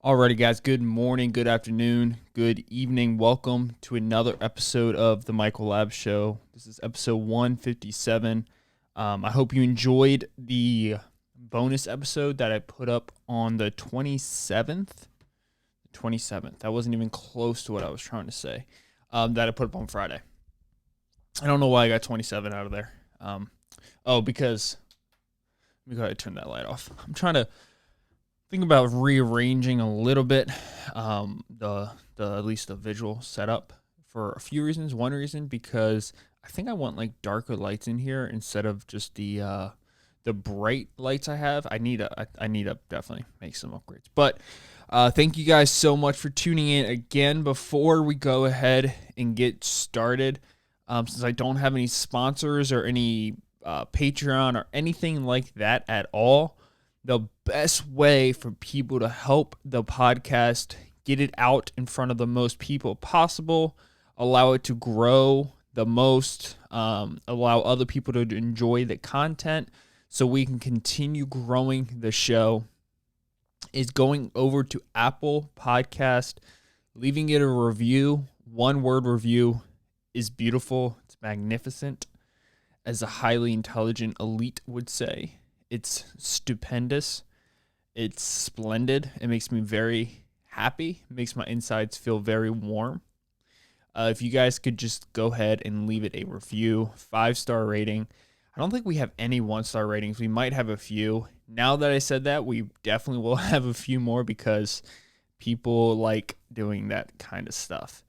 Alrighty, guys. Good morning, good afternoon, good evening. Welcome to another episode of the Michael Lab Show. This is episode 157. I hope you enjoyed the bonus episode that I put up on the 27th. 27th. That wasn't even close to what I was trying to say. That I put up on Friday. I don't know why I got 27 out of there. Because let me go ahead and turn that light off. I'm trying to think about rearranging a little bit the at least the visual setup for a few reasons. One reason because I think I want like darker lights in here instead of just the bright lights I have. I need to definitely make some upgrades. But thank you guys so much for tuning in again. Before we go ahead and get started, since I don't have any sponsors or any Patreon or anything like that at all, the best way for people to help the podcast get it out in front of the most people possible, allow it to grow the most, allow other people to enjoy the content so we can continue growing the show, is going over to Apple Podcast, leaving it a review. One-word review is beautiful. It's magnificent, as a highly intelligent elite would say. It's stupendous. It's splendid. It makes me very happy. It makes my insides feel very warm. If you guys could just go ahead and leave it a review, 5-star rating. I don't think we have any 1-star ratings. We might have a few. Now that I said that, we definitely will have a few more because people like doing that kind of stuff.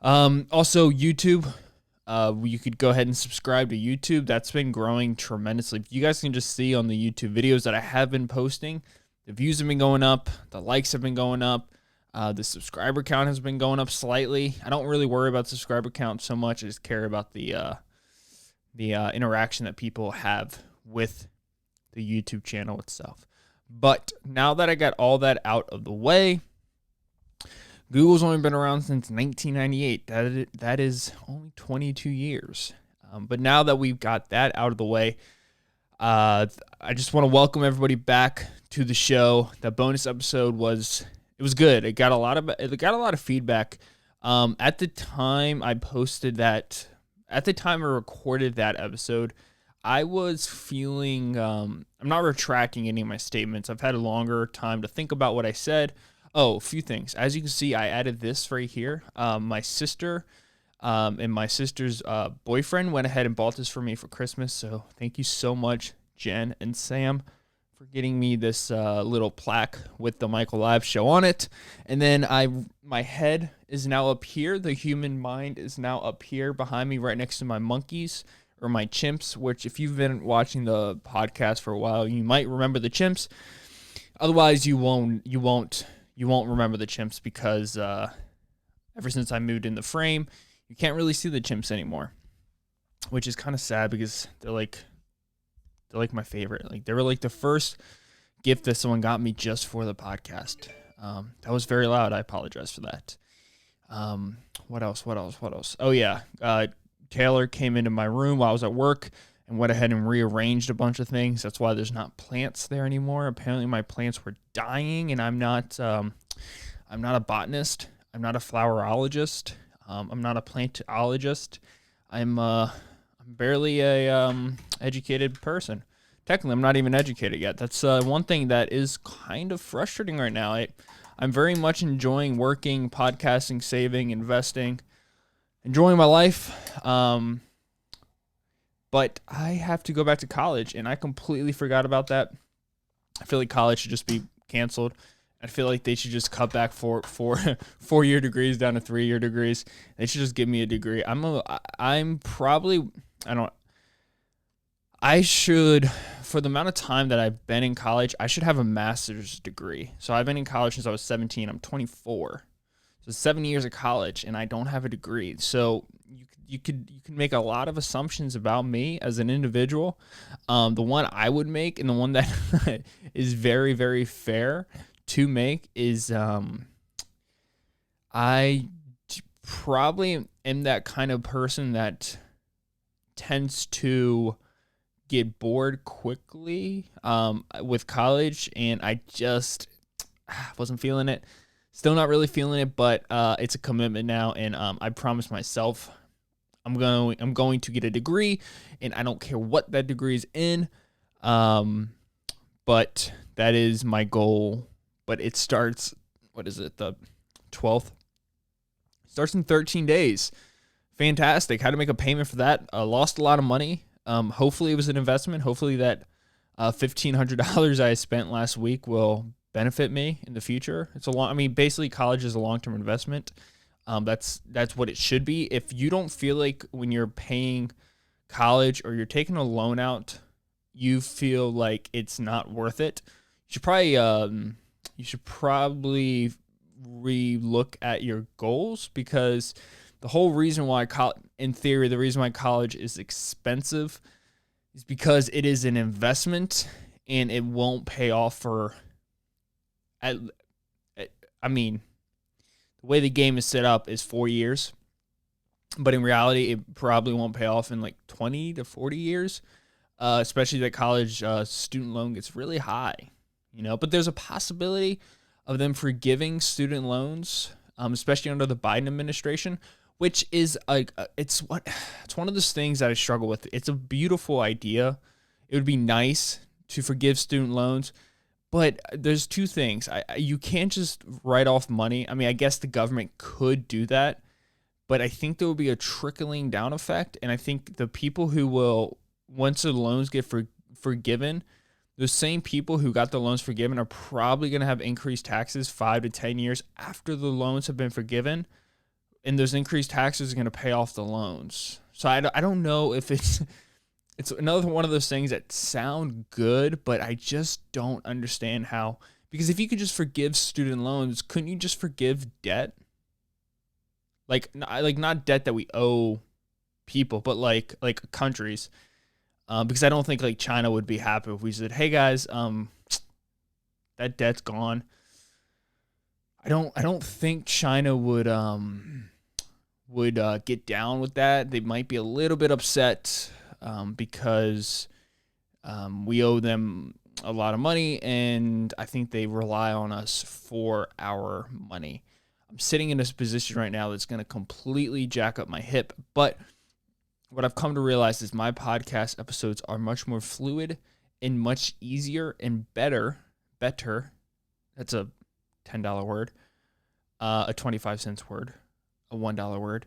Also, YouTube. You could go ahead and subscribe to YouTube. That's been growing tremendously. You guys can just see on the YouTube videos that I have been posting, the views have been going up, the likes have been going up, the subscriber count has been going up slightly. I don't really worry about subscriber count so much. I just care about the interaction that people have with the YouTube channel itself. But now that I got all that out of the way, Google's only been around since 1998. That is only 22 years. But now that we've got that out of the way, I just want to welcome everybody back to the show. The bonus episode was good. It got a lot of feedback. At the time I posted that, at the time I recorded that episode, I was feeling I'm not retracting any of my statements. I've had a longer time to think about what I said. Oh, a few things. As you can see, I added this right here. My sister and my sister's boyfriend went ahead and bought this for me for Christmas. So thank you so much, Jen and Sam, for getting me this little plaque with the Michael Live Show on it. And then my head is now up here. The human mind is now up here behind me, right next to my monkeys or my chimps, which if you've been watching the podcast for a while, you might remember the chimps. Otherwise, you won't remember the chimps because ever since I moved in the frame, you can't really see the chimps anymore, which is kind of sad because they're like my favorite. Like, they were like the first gift that someone got me just for the podcast. That was very loud. I apologize for that. What else? Oh yeah. Taylor came into my room while I was at work and went ahead and rearranged a bunch of things. That's why there's not plants there anymore. Apparently my plants were dying, and I'm not a botanist. I'm not a flowerologist. I'm not a plantologist. I'm barely a educated person. Technically, I'm not even educated yet. That's one thing that is kind of frustrating right now. I'm very much enjoying working, podcasting, saving, investing, enjoying my life. But I have to go back to college, and I completely forgot about that. I feel like college should just be canceled. I feel like they should just cut back 4-year degrees down to 3-year degrees. They should just give me a degree. I should, for the amount of time that I've been in college, I should have a master's degree. So I've been in college since I was 17. I'm 24. So 7 years of college, and I don't have a degree. So you can make a lot of assumptions about me as an individual. The one I would make, and the one that is very, very fair to make, is I probably am that kind of person that tends to get bored quickly with college, and I just wasn't feeling it. Still not really feeling it, but it's a commitment now, and I promised myself I'm going to get a degree, and I don't care what that degree is in. But that is my goal. But it starts, what is it, the 12th? Starts in 13 days. Fantastic. How to make a payment for that. Lost a lot of money. Hopefully it was an investment. Hopefully that $1,500 I spent last week will benefit me in the future. Basically college is a long-term investment. That's what it should be. If you don't feel like when you're paying college or you're taking a loan out, you feel like it's not worth it, you should probably re-look at your goals, because the whole reason why the reason why college is expensive is because it is an investment and it won't pay off for, the way the game is set up is 4 years, but in reality, it probably won't pay off in like 20 to 40 years, especially that college student loan gets really high, but there's a possibility of them forgiving student loans, especially under the Biden administration, which is it's one of those things that I struggle with. It's a beautiful idea. It would be nice to forgive student loans, but there's two things. You can't just write off money. I guess the government could do that, but I think there will be a trickling down effect, and I think the people who will, once the loans get forgiven, those same people who got the loans forgiven are probably going to have increased taxes 5 to 10 years after the loans have been forgiven, and those increased taxes are going to pay off the loans. So I don't know if it's another one of those things that sound good, but I just don't understand how. Because if you could just forgive student loans, couldn't you just forgive debt? Like not debt that we owe people, but like countries. Because I don't think like China would be happy if we said, "Hey guys, that debt's gone." I don't think China would get down with that. They might be a little bit upset because we owe them a lot of money, and I think they rely on us for our money. I'm sitting in this position right now that's going to completely jack up my hip, but what I've come to realize is my podcast episodes are much more fluid and much easier and better. That's a $10 word, a 25-cent word, a $1 word.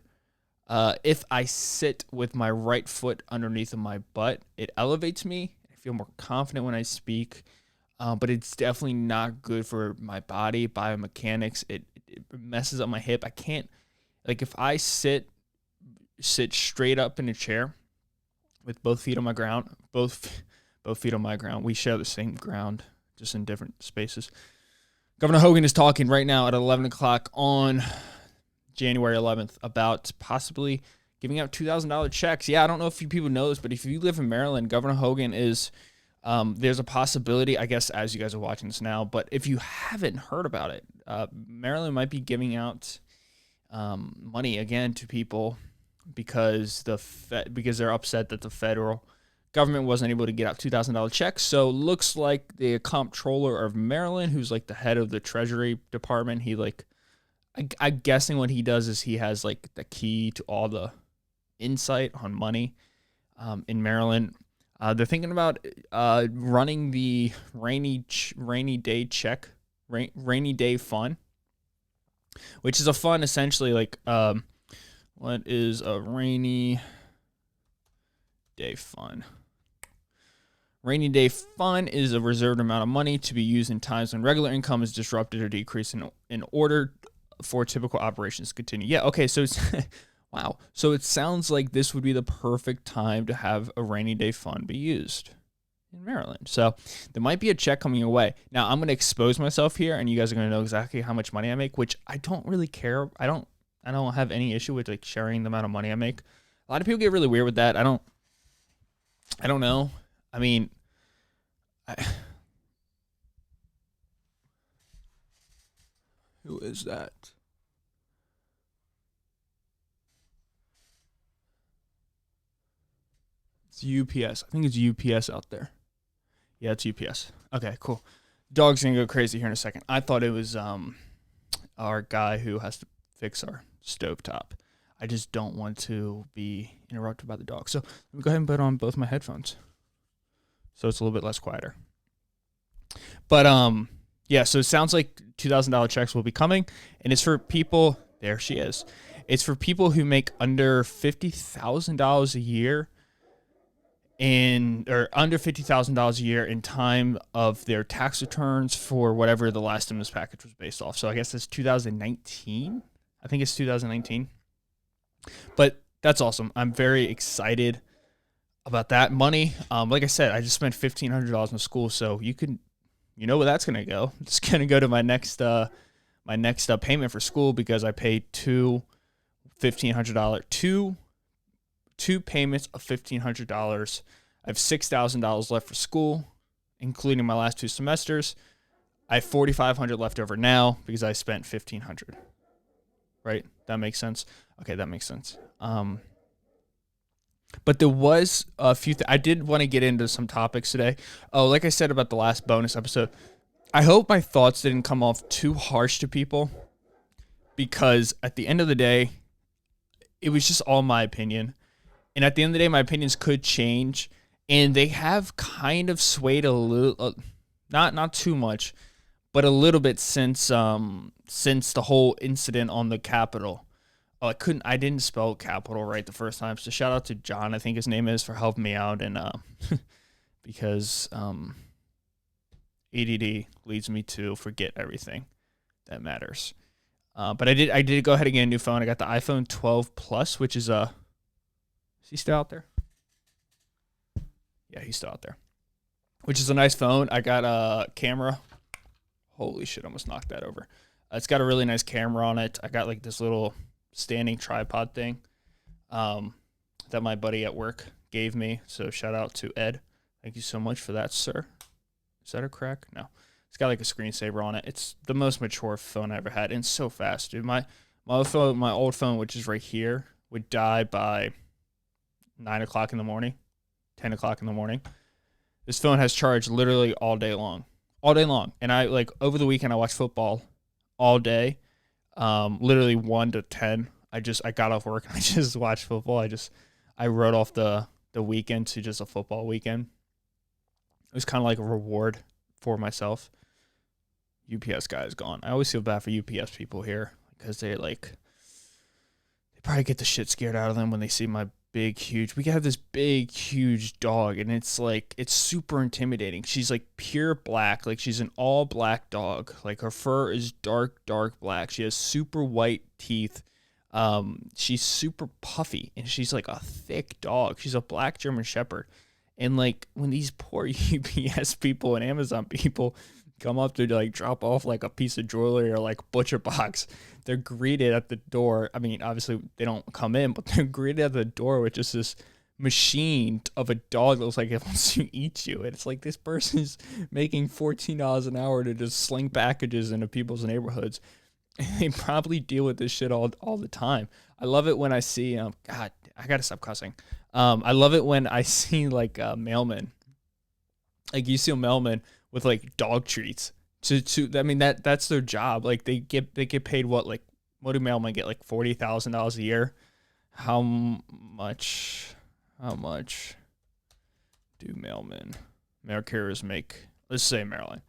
If I sit with my right foot underneath of my butt, it elevates me. I feel more confident when I speak, but it's definitely not good for my body, biomechanics. It messes up my hip. I can't, like, if I sit straight up in a chair with both feet on my ground, both feet on my ground. We share the same ground, just in different spaces. Governor Hogan is talking right now at 11 o'clock on January 11th about possibly giving out $2,000 checks. Yeah, I don't know if you people know this, but if you live in Maryland, Governor Hogan is, there's a possibility, I guess, as you guys are watching this now, but if you haven't heard about it, Maryland might be giving out money again to people because they're upset that the federal government wasn't able to get out $2,000 checks. So looks like the comptroller of Maryland, who's like the head of the Treasury Department, I'm guessing what he does is he has like the key to all the insight on money in Maryland. They're thinking about running the rainy day fund, which is a fund essentially like what is a rainy day fund? Rainy day fund is a reserved amount of money to be used in times when regular income is disrupted or decreased in order for typical operations to continue. Yeah, okay, so it's wow. So it sounds like this would be the perfect time to have a rainy day fund be used in Maryland. So there might be a check coming your way. Now I'm going to expose myself here, and you guys are going to know exactly how much money I make, which I don't really care. I don't have any issue with like sharing the amount of money I make. A lot of people get really weird with that. I don't know. I mean, who is that? It's UPS. I think it's UPS out there. Yeah, it's UPS. Okay, cool. Dog's gonna go crazy here in a second. I thought it was our guy who has to fix our stovetop. I just don't want to be interrupted by the dog. So let me go ahead and put on both my headphones, so it's a little bit less quieter. But yeah. So it sounds like $2,000 checks will be coming, and it's for people. There she is. It's for people who make under $50,000 a year or under $50,000 a year in time of their tax returns for whatever the last stimulus package was based off. So I guess it's 2019. I think it's 2019. But that's awesome. I'm very excited about that money. Like I said, I just spent $1,500 in school, so you know where that's gonna go. It's gonna go to my next payment for school, because I paid two payments of $1,500. I have $6,000 left for school, including my last 2 semesters. I have $4,500 left over now because I spent $1,500. Right? That makes sense. Okay, that makes sense. But there was a few. I did want to get into some topics today. Oh, like I said about the last bonus episode, I hope my thoughts didn't come off too harsh to people, because at the end of the day, it was just all my opinion. And at the end of the day, my opinions could change, and they have kind of swayed a little, not too much, but a little bit since the whole incident on the Capitol. Oh, I didn't spell Capitol right the first time. So shout out to John, I think his name is, for helping me out, and because ADD leads me to forget everything that matters. But I did go ahead and get a new phone. I got the iPhone 12 Plus, which is is he still out there? Yeah, he's still out there. Which is a nice phone. I got a camera. Holy shit, I almost knocked that over. It's got a really nice camera on it. I got like this little standing tripod thing that my buddy at work gave me. So shout out to Ed. Thank you so much for that, sir. Is that a crack? No. It's got like a screensaver on it. It's the most mature phone I ever had, and it's so fast, dude. My old phone, which is right here, would die by 9 o'clock in the morning, 10 o'clock in the morning. This phone has charged literally all day long. And I, like, over the weekend, I watched football all day, literally 1 to 10. I got off work and I just watched football. I wrote off the weekend to just a football weekend. It was kind of like a reward for myself. UPS guy is gone. I always feel bad for UPS people here, because they probably get the shit scared out of them when they see my we have this big, huge dog, and it's super intimidating. She's like pure black. Like, she's an all black dog. Like, her fur is dark black. She has super white teeth. She's super puffy, and she's like a thick dog. She's a black German Shepherd. And like, when these poor UPS people and Amazon people come up to like drop off like a piece of jewelry or like butcher box, they're greeted at the door. I mean, obviously they don't come in, but they're greeted at the door with just this machine of a dog that looks like it wants to eat you. And it's like, this person's making $14 an hour to just sling packages into people's neighborhoods. And they probably deal with this shit all the time. I love it when I see, God, I gotta stop cussing. I love it when I see like mailmen. Like, you see a mailman with like dog treats. I mean, that's their job. Like, they get paid what do mailmen get, like $40,000 a year? How much do mail carriers make? Let's say Maryland.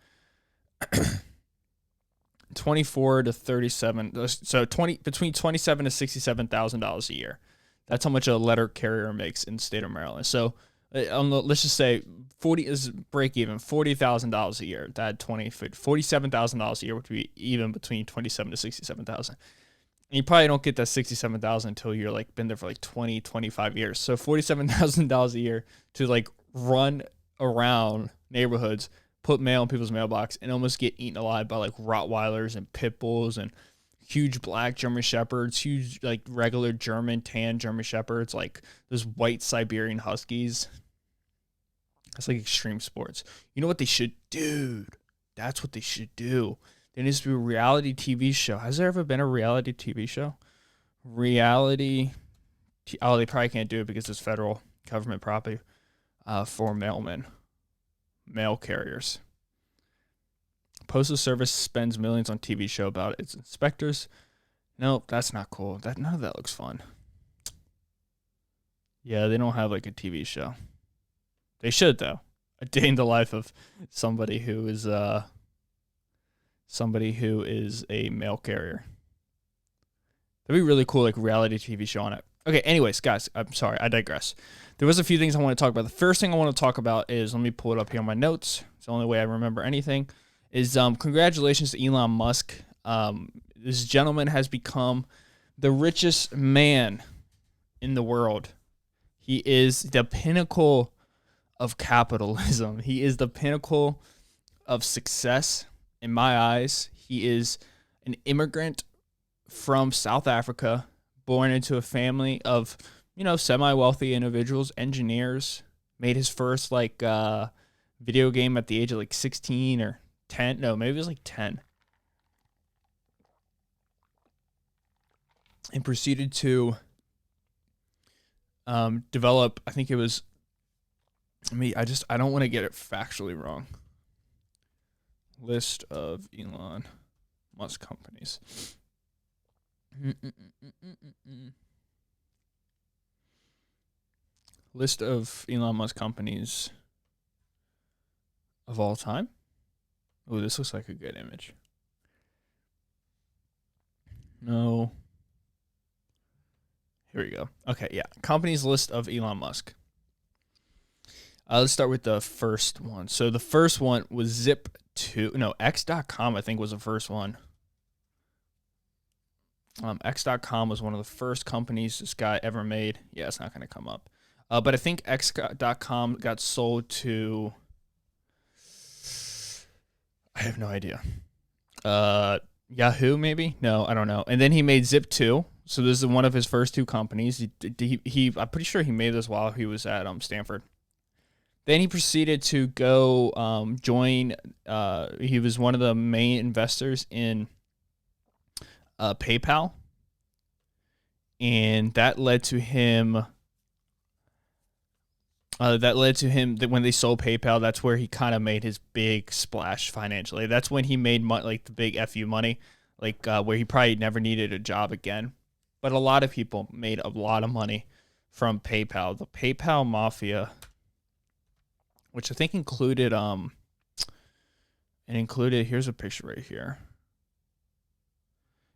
24 to 37. So between $27,000 to $67,000 a year. That's how much a letter carrier makes in the state of Maryland. So let's just say 40 is break even, $40,000 a year. That $47,000 a year would be even between 27 to 67,000. And you probably don't get that 67,000 until you're like been there for like 20, 25 years. So $47,000 a year to like run around neighborhoods, put mail in people's mailbox, and almost get eaten alive by like Rottweilers and pit bulls and huge black German Shepherds, huge like regular German tan German Shepherds, like those white Siberian Huskies. That's like extreme sports. You know what they should do? That's what they should do. There needs to be a reality TV show. Has there ever been a reality TV show? Oh, they probably can't do it because it's federal government property for mail carriers. Postal Service spends millions on TV show about its inspectors. Nope, that's not cool. None of that looks fun. Yeah, they don't have like a TV show. They should though. A day in the life of somebody who is a mail carrier. That'd be really cool, like reality TV show on it. Okay, anyways, guys, I'm sorry, I digress. There was a few things I want to talk about. The first thing I want to talk about is, let me pull it up here on my notes. It's the only way I remember anything. Is congratulations to Elon Musk. This gentleman has become the richest man in the world. He is the pinnacle of capitalism. He is the pinnacle of success in my eyes. He is an immigrant from South Africa, born into a family of, semi-wealthy individuals, engineers. Made his first video game at the age of 16 or 10. No, maybe it was 10. And proceeded to develop, I think it was, I don't want to get it factually wrong. List of Elon Musk companies. List of Elon Musk companies of all time. Oh, this looks like a good image. No. Here we go. Okay, yeah. Companies list of Elon Musk. Let's start with the first one. So the first one was X.com, I think, was the first one. X.com was one of the first companies this guy ever made. Yeah, it's not going to come up. But I think X.com got sold to... I have no idea. Yahoo, maybe? No, I don't know. And then he made Zip2. So this is one of his first two companies. He I'm pretty sure he made this while he was at Stanford. Then he proceeded to go join. He was one of the main investors in PayPal, and that led to him. That when they sold PayPal, that's where he kind of made his big splash financially. That's when he made the big FU money, where he probably never needed a job again. But a lot of people made a lot of money from PayPal. The PayPal Mafia, which I think included, here's a picture right here.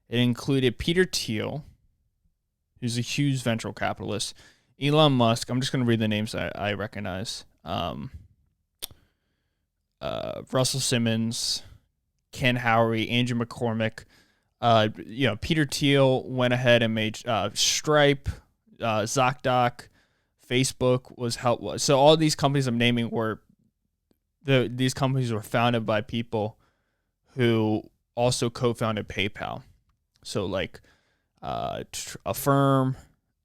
It included Peter Thiel, who's a huge venture capitalist, Elon Musk. I'm just going to read the names I recognize. Russell Simmons, Ken Howery, Andrew McCormick. Peter Thiel went ahead and made Stripe, ZocDoc, Facebook was help. So all these companies I'm naming these companies were founded by people who also co-founded PayPal. So Affirm,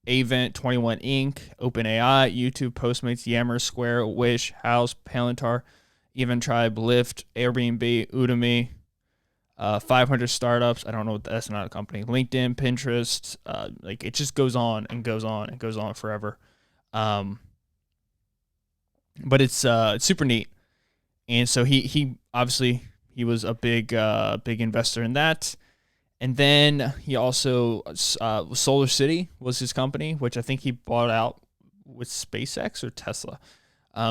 Avent, 21 Inc., OpenAI, YouTube, Postmates, Yammer, Square, Wish, House, Palantir, Eventribe, Lyft, Airbnb, Udemy. 500 startups. I don't know. That's not a company. LinkedIn, Pinterest. It just goes on and goes on and goes on forever. But it's super neat. And so he obviously he was a big investor in that. And then he also Solar City was his company, which I think he bought out with SpaceX or Tesla.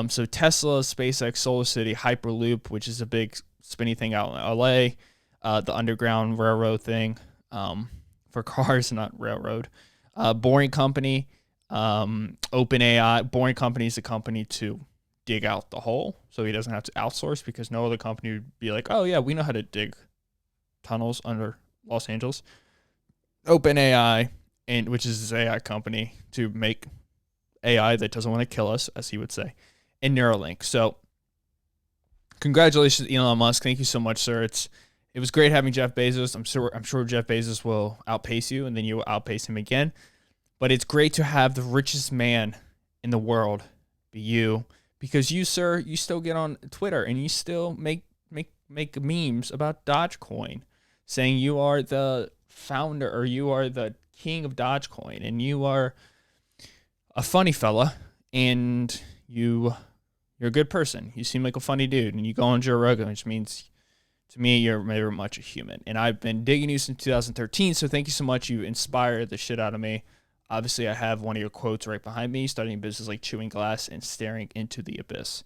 So Tesla, SpaceX, Solar City, Hyperloop, which is a big spinny thing out in LA. The underground railroad thing for cars, not railroad. Boring Company, OpenAI. Boring Company is a company to dig out the hole, so he doesn't have to outsource, because no other company would be like, oh yeah, we know how to dig tunnels under Los Angeles. OpenAI, which is his AI company to make AI that doesn't want to kill us, as he would say, and Neuralink. So congratulations, Elon Musk. Thank you so much, sir. It was great having Jeff Bezos. I'm sure Jeff Bezos will outpace you, and then you will outpace him again. But it's great to have the richest man in the world be you, because you, sir, you still get on Twitter and you still make memes about Dogecoin, saying you are the founder or you are the king of Dogecoin, and you are a funny fella, and you're a good person. You seem like a funny dude, and you go on Joe Rogan, which means To me, you're very much a human. And I've been digging you since 2013, so thank you so much. You inspired the shit out of me. Obviously, I have one of your quotes right behind me: starting a business like chewing glass and staring into the abyss.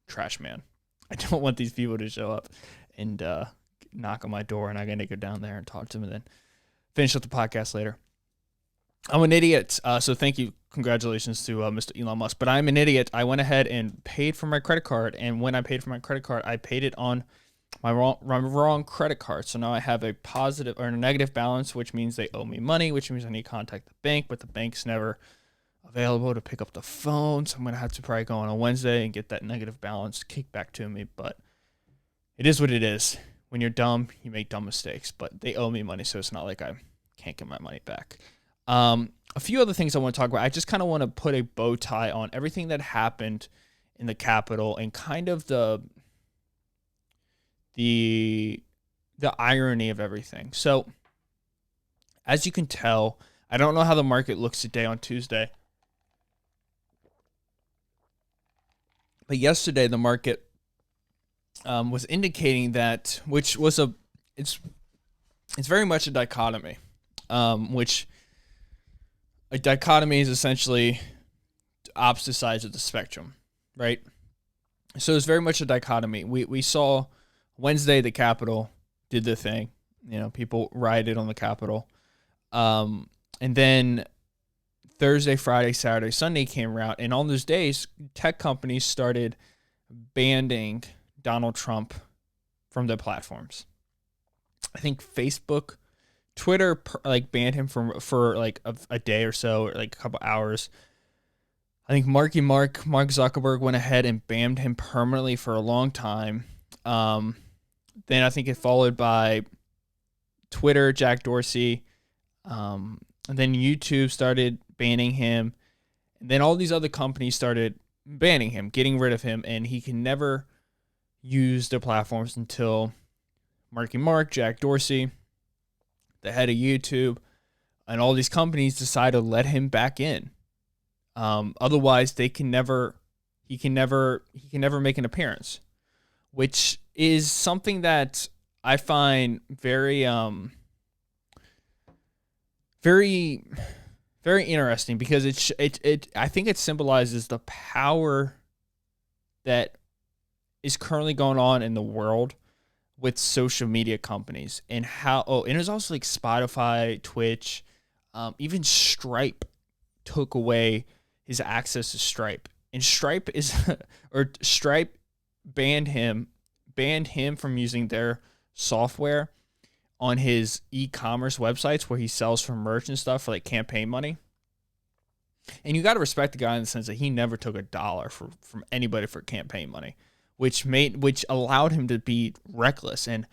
Trash man. I don't want these people to show up and knock on my door, and I'm going to go down there and talk to them and then finish up the podcast later. I'm an idiot, so thank you. Congratulations to Mr. Elon Musk. But I'm an idiot. I went ahead and paid for my credit card, and when I paid for my credit card, I paid it on my wrong credit card. So now I have a positive or a negative balance, which means they owe me money, which means I need to contact the bank, but the bank's never available to pick up the phone. So I'm going to have to probably go on a Wednesday and get that negative balance kicked back to me. But it is what it is. When you're dumb, you make dumb mistakes. But they owe me money, so it's not like I can't get my money back. A few other things I want to talk about. I just kind of want to put a bow tie on everything that happened in the Capitol and kind of the irony of everything. So, as you can tell, I don't know how the market looks today on Tuesday, but yesterday the market was indicating that, which was it's very much a dichotomy, which a dichotomy is essentially opposite sides of the spectrum, right? So it's very much a dichotomy. We saw Wednesday the Capitol did the thing, people rioted on the Capitol, and then Thursday, Friday, Saturday, Sunday came around, and on those days, tech companies started banning Donald Trump from their platforms. I think Facebook, Twitter, banned him for a day or so, or a couple hours. I think Mark Zuckerberg went ahead and banned him permanently for a long time. Then I think it followed by Twitter, Jack Dorsey, and then YouTube started banning him, and then all these other companies started banning him, getting rid of him, and he can never use their platforms until Mark, Jack Dorsey, the head of YouTube, and all these companies decide to let him back in. Otherwise, he can never make an appearance, which is something that I find very interesting, because I think it symbolizes the power that is currently going on in the world with social media companies, and and it was also like Spotify, Twitch, even Stripe took away his access to Stripe, and Stripe banned him from using their software on his e-commerce websites where he sells for merch and stuff for like campaign money. And you got to respect the guy in the sense that he never took $1 from anybody for campaign money, which allowed him to be reckless. And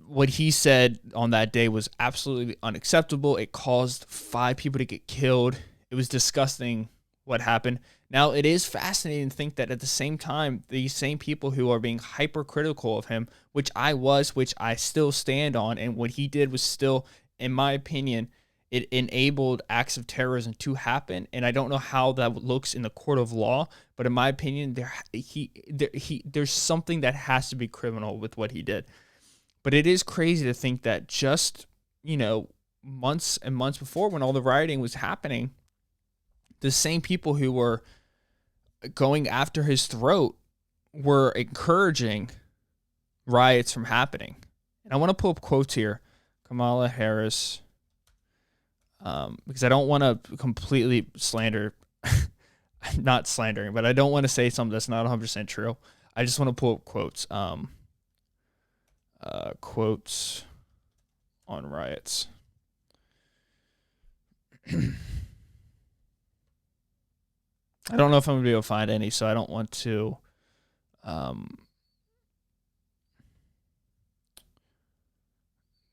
what he said on that day was absolutely unacceptable. It caused 5 people to get killed. It was disgusting what happened. Now, it is fascinating to think that at the same time, these same people who are being hypercritical of him, which I still stand on, and what he did was still, in my opinion, it enabled acts of terrorism to happen. And I don't know how that looks in the court of law, but in my opinion, there's something that has to be criminal with what he did. But it is crazy to think that just, months and months before, when all the rioting was happening, the same people who were going after his throat were encouraging riots from happening. And I want to pull up quotes here. Kamala Harris, because I don't want to completely slander, not slandering, but I don't want to say something that's not 100% true. I just want to pull up quotes. Quotes on riots. I don't know if I'm going to be able to find any, so I don't want to.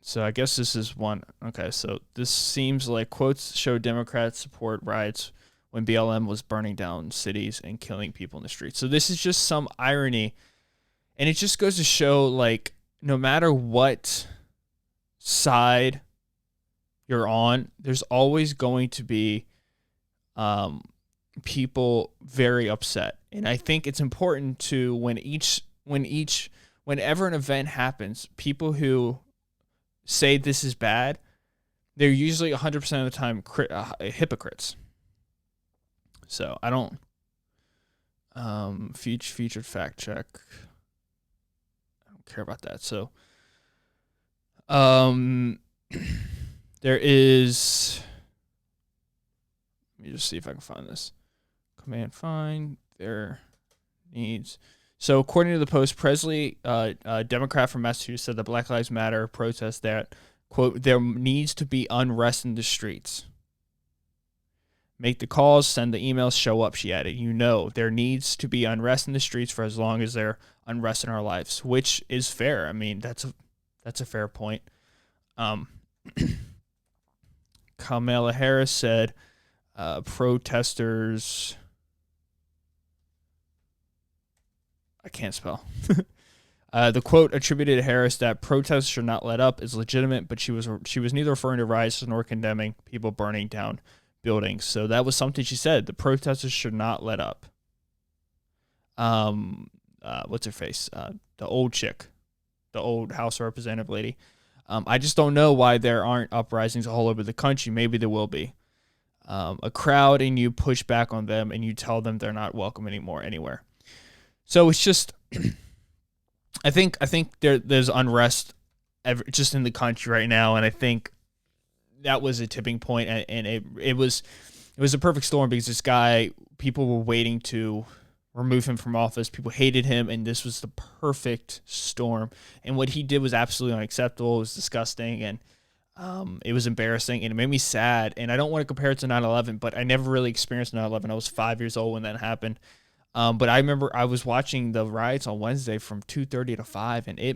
So I guess this is one. Okay, so this seems like quotes show Democrats support riots when BLM was burning down cities and killing people in the streets. So this is just some irony, and it just goes to show, like, no matter what side you're on, there's always going to be people very upset. And I think it's important to whenever an event happens, people who say this is bad, they're usually 100% of the time hypocrites. So I don't featured fact check. I don't care about that. So there is, let me just see if I can find this. Command find their needs. So according to the Post, Presley, a Democrat from Massachusetts, said the Black Lives Matter protest that, quote, there needs to be unrest in the streets. Make the calls, send the emails, show up, she added. There needs to be unrest in the streets for as long as there's unrest in our lives, which is fair. I mean, that's a fair point. Kamala Harris said protesters... I can't spell. The quote attributed to Harris that protests should not let up is legitimate, but she was neither referring to riots nor condemning people burning down buildings. So that was something she said. The protesters should not let up. What's her face? The old chick, the old House Representative lady. I just don't know why there aren't uprisings all over the country. Maybe there will be. A crowd and you push back on them and you tell them they're not welcome anymore anywhere. So it's just, I think there's unrest just in the country right now, and I think that was a tipping point, and it was a perfect storm because this guy, people were waiting to remove him from office. People hated him, and this was the perfect storm. And what he did was absolutely unacceptable. It was disgusting, and it was embarrassing, and it made me sad. And I don't want to compare it to 9/11, but I never really experienced 9/11. I was 5 years old when that happened. But I remember I was watching the riots on Wednesday from 2:30 to 5, and I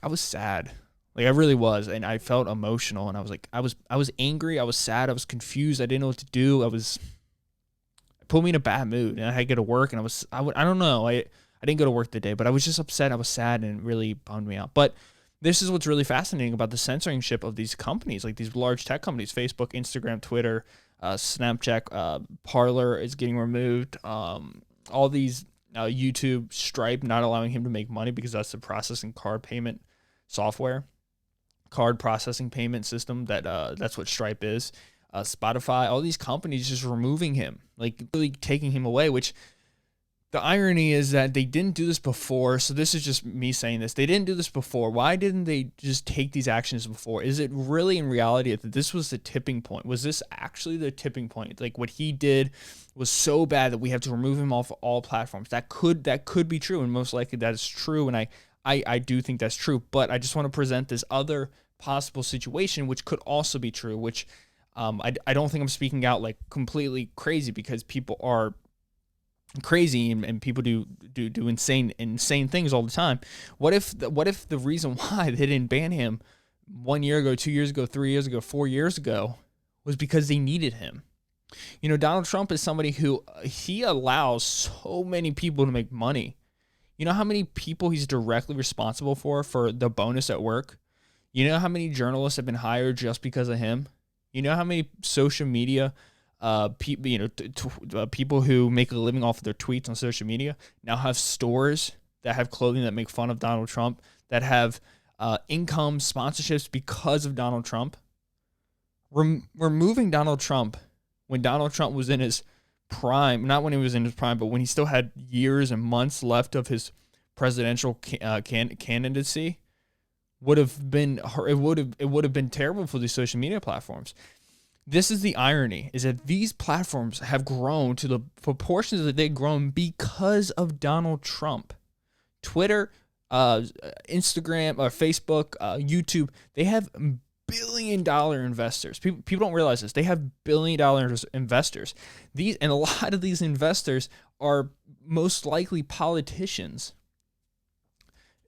was sad. Like, I really was, and I felt emotional, and I was like, I was angry, I was sad, I was confused, I didn't know what to do. It put me in a bad mood, and I had to go to work, and I don't know, I didn't go to work today, but I was just upset, I was sad, and it really bummed me out. But this is what's really fascinating about the censorship of these companies, like these large tech companies, Facebook, Instagram, Twitter, Snapchat, Parler is getting removed, all these YouTube, Stripe not allowing him to make money because that's the processing card payment software, card processing payment system that's what Stripe is. Spotify, all these companies just removing him, like really taking him away, which the irony is that they didn't do this before. So this is just me saying this. They didn't do this before. Why didn't they just take these actions before? Is it really in reality that this was the tipping point? Was this actually the tipping point? Like, what he did was so bad that we have to remove him off all platforms. That could be true, and most likely that is true. And I do think that's true. But I just want to present this other possible situation, which could also be true, which I don't think I'm speaking out like completely crazy, because people are crazy and people do insane things all the time. What if the reason why they didn't ban him 1 year ago, 2 years ago, 3 years ago, 4 years ago was because they needed him? Donald Trump is somebody who he allows so many people to make money. You know how many people he's directly responsible for the bonus at work? You know how many journalists have been hired just because of him? You know how many social media people who make a living off of their tweets on social media now have stores that have clothing that make fun of Donald Trump, that have income sponsorships because of Donald Trump? Removing Donald Trump when Donald Trump was in his prime, not when he was in his prime, but when he still had years and months left of his presidential candidacy, would have been terrible for these social media platforms. This is the irony, is that these platforms have grown to the proportions that they've grown because of Donald Trump. Twitter, Instagram, or Facebook, YouTube, they have billion-dollar investors. People don't realize this. They have billion-dollar investors. And a lot of these investors are most likely politicians.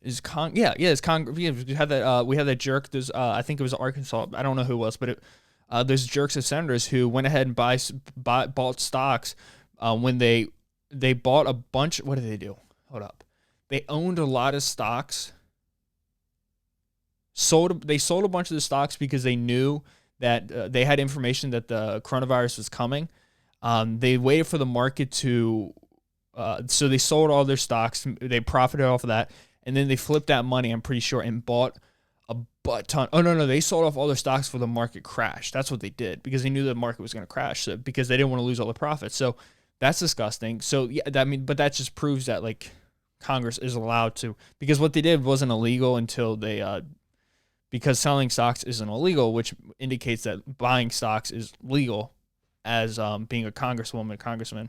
We had that jerk. There's I think it was Arkansas. I don't know who it was, but there's jerks of senators who went ahead and bought stocks when they bought a bunch. What did they do? Hold up. They owned a lot of stocks. They sold a bunch of the stocks because they knew that they had information that the coronavirus was coming. They waited for the market to So they sold all their stocks. They profited off of that. And then they flipped that money, I'm pretty sure, and bought a butt ton. Oh, no. They sold off all their stocks for the market crash. That's what they did because they knew the market was going to crash, so, because they didn't want to lose all the profits. So that's disgusting. So, yeah, but that just proves that, like, Congress is allowed to, because what they did wasn't illegal until they, because selling stocks isn't illegal, which indicates that buying stocks is legal as being a congresswoman, congressman.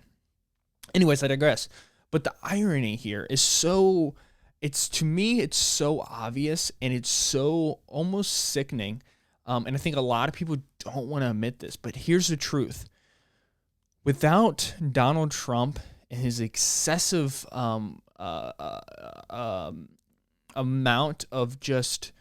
Anyways, I digress. But the irony here is to me, it's so obvious and it's so almost sickening. And I think a lot of people don't want to admit this, but here's the truth. Without Donald Trump and his excessive amount of just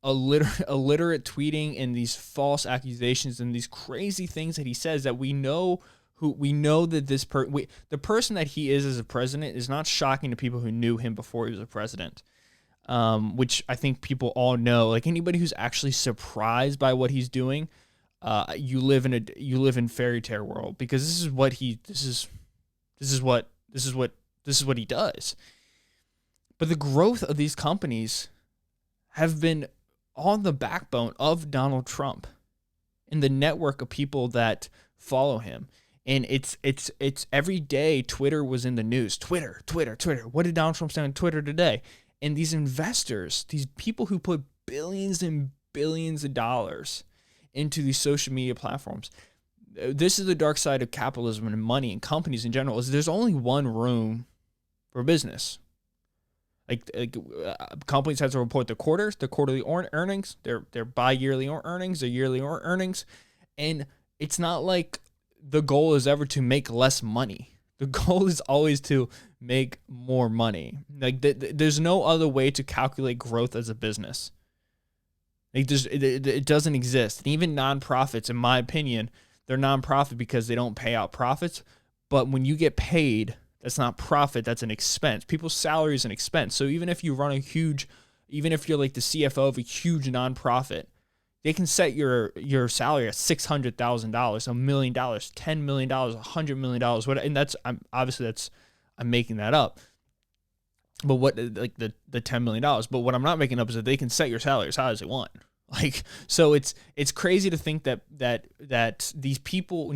illiterate tweeting and these false accusations and these crazy things that he says, that we know that the person that he is as a president is not shocking to people who knew him before he was a president, which I think people all know. Like, anybody who's actually surprised by what he's doing, you live in fairy tale world, because this is what he does. But the growth of these companies have been on the backbone of Donald Trump and the network of people that follow him. And it's every day Twitter was in the news. Twitter. What did Donald Trump say on Twitter today? And these investors, these people who put billions and billions of dollars into these social media platforms, this is the dark side of capitalism and money and companies in general, is there's only one room for business. Like companies have to report their quarterly earnings, their bi-yearly earnings, their yearly earnings. And it's not like the goal is ever to make less money. The goal is always to make more money. Like there's no other way to calculate growth as a business. Like it doesn't exist. And even nonprofits, in my opinion, they're nonprofit because they don't pay out profits. But when you get paid, that's not profit, that's an expense. People's salary is an expense. So even if you run even if you're like the CFO of a huge nonprofit, they can set your salary at $600,000, $1 million, $10 million, $100 million, whatever. And I'm making that up. But what, like the $10 million. But what I'm not making up is that they can set your salary as high as they want. Like, so it's crazy to think that these people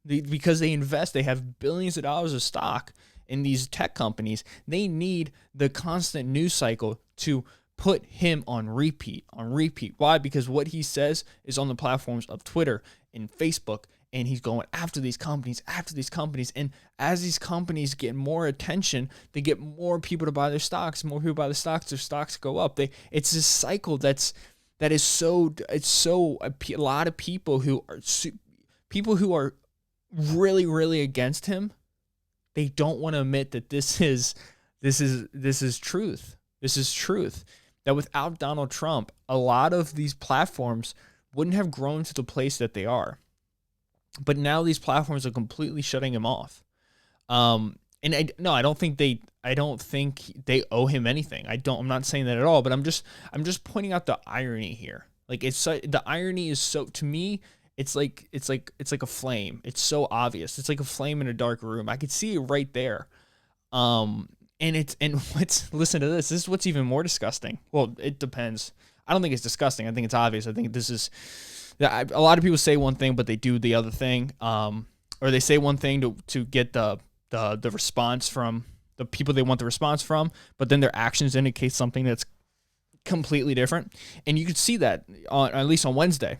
because they invest, they have billions of dollars of stock in these tech companies. They need the constant news cycle to put him on repeat. Why? Because what he says is on the platforms of Twitter and Facebook, and he's going after these companies. And as these companies get more attention, they get more people to buy their stocks. More people buy the stocks, their stocks go up. It's this cycle that is so a lot of people who are really, really against him, they don't want to admit that this is truth. This is truth. That without Donald Trump, a lot of these platforms wouldn't have grown to the place that they are. But now these platforms are completely shutting him off. And I don't think they owe him anything. I'm not saying that at all, but I'm just pointing out the irony here. Like, the irony is so, to me, it's like a flame. It's so obvious. It's like a flame in a dark room. I could see it right there. Listen to this. This is what's even more disgusting. Well, it depends. I don't think it's disgusting. I think it's obvious. I think this is, a lot of people say one thing, but they do the other thing. Or they say one thing to get the response from the people they want the response from, but then their actions indicate something that's completely different. And you could see that at least on Wednesday,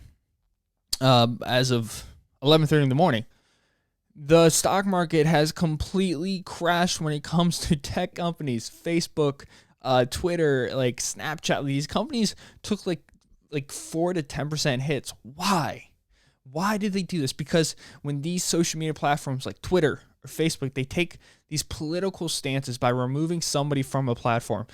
as of 11:30 in the morning. The stock market has completely crashed when it comes to tech companies, Facebook, Twitter, like Snapchat. These companies took like 4 to 10% hits. Why? Why did they do this? Because when these social media platforms like Twitter or Facebook, they take these political stances by removing somebody from a platform,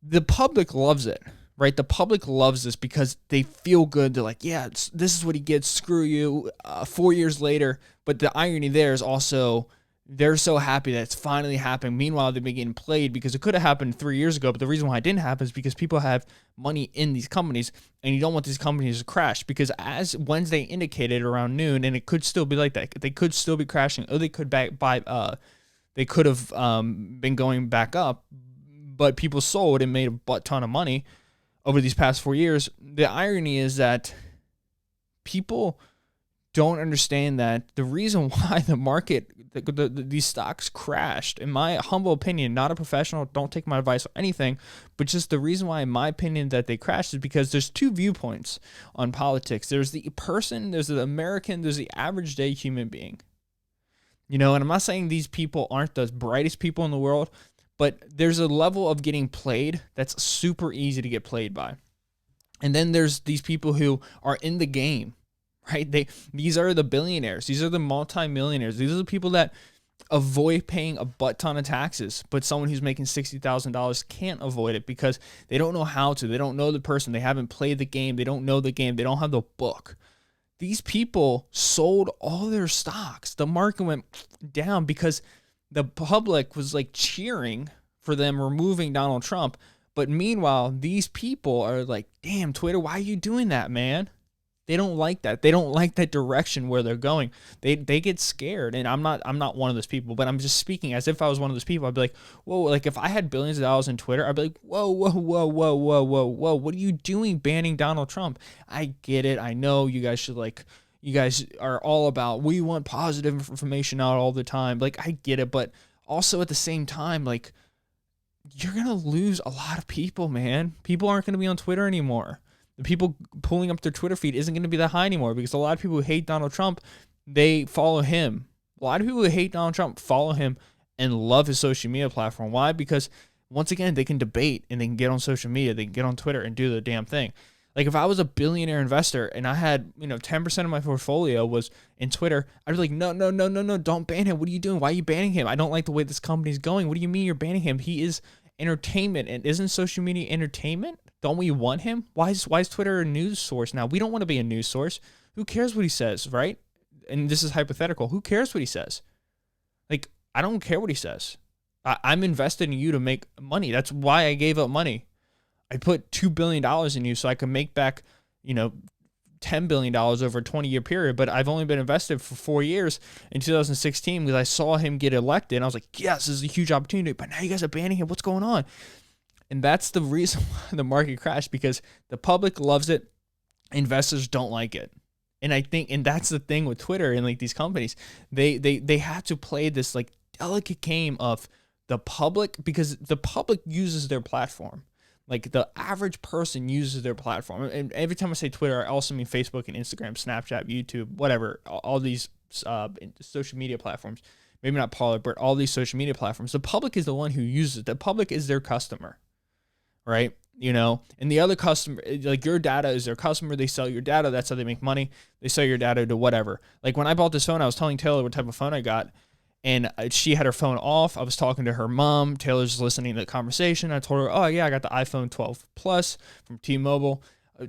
the public loves it. Right? The public loves this because they feel good. They're like, yeah, this is what he gets. Screw you. 4 years later. But the irony there is also they're so happy that it's finally happening. Meanwhile, they've been getting played because it could have happened 3 years ago. But the reason why it didn't happen is because people have money in these companies, and you don't want these companies to crash, because as Wednesday indicated around noon, and it could still be like that. They could still be crashing, or they could they could have been going back up, but people sold and made a butt ton of money over these past 4 years. The irony is that people don't understand that the reason why the market, these stocks crashed, in my humble opinion, not a professional, don't take my advice or anything, but just the reason why, in my opinion, that they crashed is because there's two viewpoints on politics. There's the person, there's the American, there's the average day human being. And I'm not saying these people aren't the brightest people in the world, but there's a level of getting played that's super easy to get played by. And then there's these people who are in the game, right? These are the billionaires. These are the multimillionaires. These are the people that avoid paying a butt ton of taxes, but someone who's making $60,000 can't avoid it because they don't know how to. They don't know the person. They haven't played the game. They don't know the game. They don't have the book. These people sold all their stocks. The market went down because the public was like cheering for them removing Donald Trump. But meanwhile, these people are like, damn, Twitter, why are you doing that, man? They don't like that. They don't like that direction where they're going. They get scared. And I'm not one of those people, but I'm just speaking as if I was one of those people. I'd be like, whoa, like if I had billions of dollars in Twitter, I'd be like, whoa, what are you doing banning Donald Trump? I get it. I know you guys are all about, we want positive information out all the time. Like, I get it. But also at the same time, like, you're going to lose a lot of people, man. People aren't going to be on Twitter anymore. The people pulling up their Twitter feed isn't going to be that high anymore because a lot of people who hate Donald Trump, they follow him. A lot of people who hate Donald Trump follow him and love his social media platform. Why? Because, once again, they can debate and they can get on social media. They can get on Twitter and do the damn thing. Like, if I was a billionaire investor and I had, 10% of my portfolio was in Twitter, I'd be like, no, don't ban him. What are you doing? Why are you banning him? I don't like the way this company's going. What do you mean you're banning him? He is entertainment. And isn't social media entertainment? Don't we want him? Why is Twitter a news source now? We don't want to be a news source. Who cares what he says, right? And this is hypothetical. Who cares what he says? Like, I don't care what he says. I'm invested in you to make money. That's why I gave up money. I put $2 billion in you so I can make back, $10 billion over a 20-year period. But I've only been invested for 4 years in 2016 because I saw him get elected. And I was like, yes, this is a huge opportunity. But now you guys are banning him. What's going on? And that's the reason why the market crashed, because the public loves it. Investors don't like it. And I think, and that's the thing with Twitter and like these companies, they have to play this like delicate game of the public, because the public uses their platform. Like, the average person uses their platform. And every time I say Twitter, I also mean Facebook and Instagram, Snapchat, YouTube, whatever, all these social media platforms. Maybe not Parler, but all these social media platforms. The public is the one who uses it. The public is their customer, right? And the other customer, like, your data is their customer. They sell your data. That's how they make money. They sell your data to whatever. Like, when I bought this phone, I was telling Taylor what type of phone I got. And she had her phone off. I was talking to her mom. Taylor's listening to the conversation. I told her, oh, yeah, I got the iPhone 12 Plus from T-Mobile.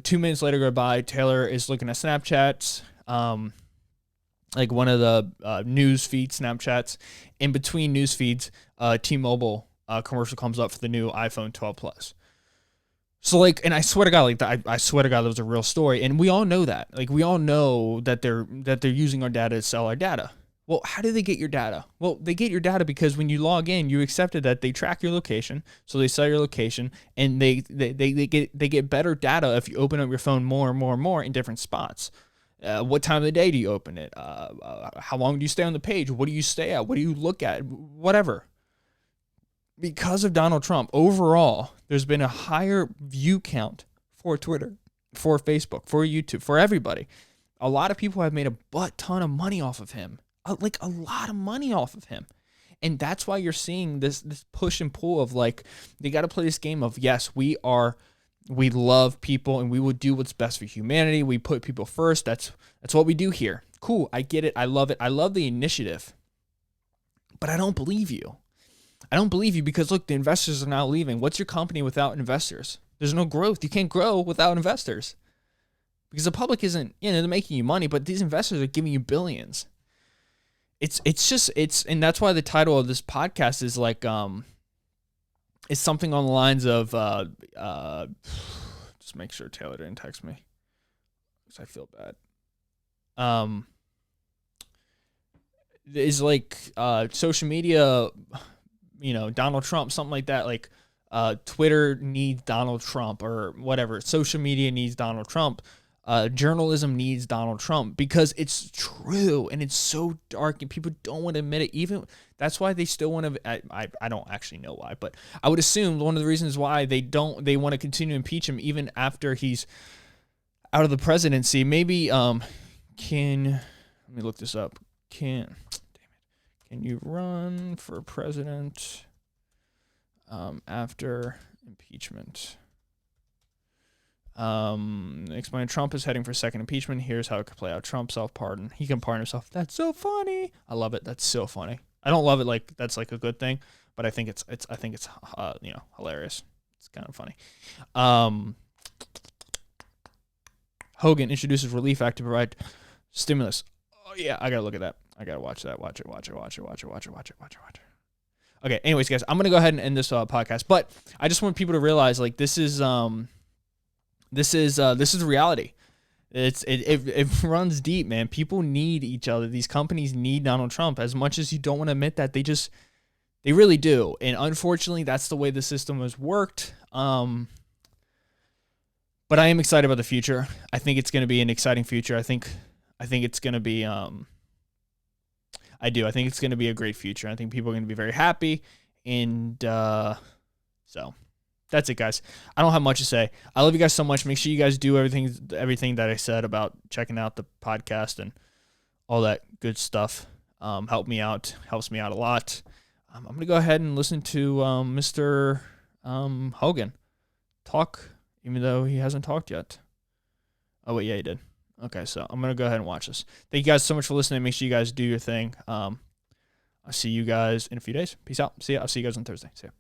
2 minutes later go by. Taylor is looking at Snapchats, like one of the news feed Snapchats. In between news feeds, T-Mobile commercial comes up for the new iPhone 12 Plus. So, like, and I swear to God, I swear to God, that was a real story. And we all know that. Like, we all know that they're using our data to sell our data. Well, how do they get your data? Well, they get your data because when you log in, you accepted that they track your location, so they sell your location, and they get better data if you open up your phone more and more in different spots. What time of the day do you open it? How long do you stay on the page? What do you stay at? What do you look at? Whatever. Because of Donald Trump, overall, there's been a higher view count for Twitter, for Facebook, for YouTube, for everybody. A lot of people have made a butt ton of money off of him. Like, a lot of money off of him. And that's why you're seeing this push and pull of, like, they got to play this game of, yes, we love people and we will do what's best for humanity. We put people first. That's what we do here. Cool. I get it. I love it. I love the initiative. But I don't believe you. I don't believe you because, look, the investors are now leaving. What's your company without investors? There's no growth. You can't grow without investors. Because the public isn't, they're making you money, but these investors are giving you billions. and that's why the title of this podcast is like it's something on the lines of just make sure Taylor didn't text me because I feel bad. Is like social media, Donald Trump, something like that. Like Twitter needs Donald Trump or whatever. Social media needs Donald Trump. Journalism needs Donald Trump because it's true and it's so dark and people don't want to admit it. Even that's why they still want to. I don't actually know why, but I would assume one of the reasons why they want to continue to impeach him even after he's out of the presidency. Maybe let me look this up. Can you run for president after impeachment? Explain. Trump is heading for second impeachment. Here's how it could play out. Trump self-pardon. He can pardon himself. That's so funny. I love it. That's so funny. I don't love it like that's like a good thing, but I think it's hilarious. It's kind of funny. Hogan introduces Relief Act to provide stimulus. Oh yeah, I gotta look at that. I gotta watch that. Watch it. Okay. Anyways, guys, I'm gonna go ahead and end this podcast, but I just want people to realize like this is reality. It runs deep, man. People need each other. These companies need Donald Trump as much as you don't want to admit that. They really do. And unfortunately, that's the way the system has worked. But I am excited about the future. I think it's going to be an exciting future. I think it's going to be I think it's going to be a great future. I think people are going to be very happy, and so that's it, guys. I don't have much to say. I love you guys so much. Make sure you guys do everything that I said about checking out the podcast and all that good stuff. Helps me out a lot. I'm going to go ahead and listen to Mr. Hogan talk, even though he hasn't talked yet. Oh, wait, yeah, he did. Okay, so I'm going to go ahead and watch this. Thank you guys so much for listening. Make sure you guys do your thing. I'll see you guys in a few days. Peace out. See ya. I'll see you guys on Thursday. See ya.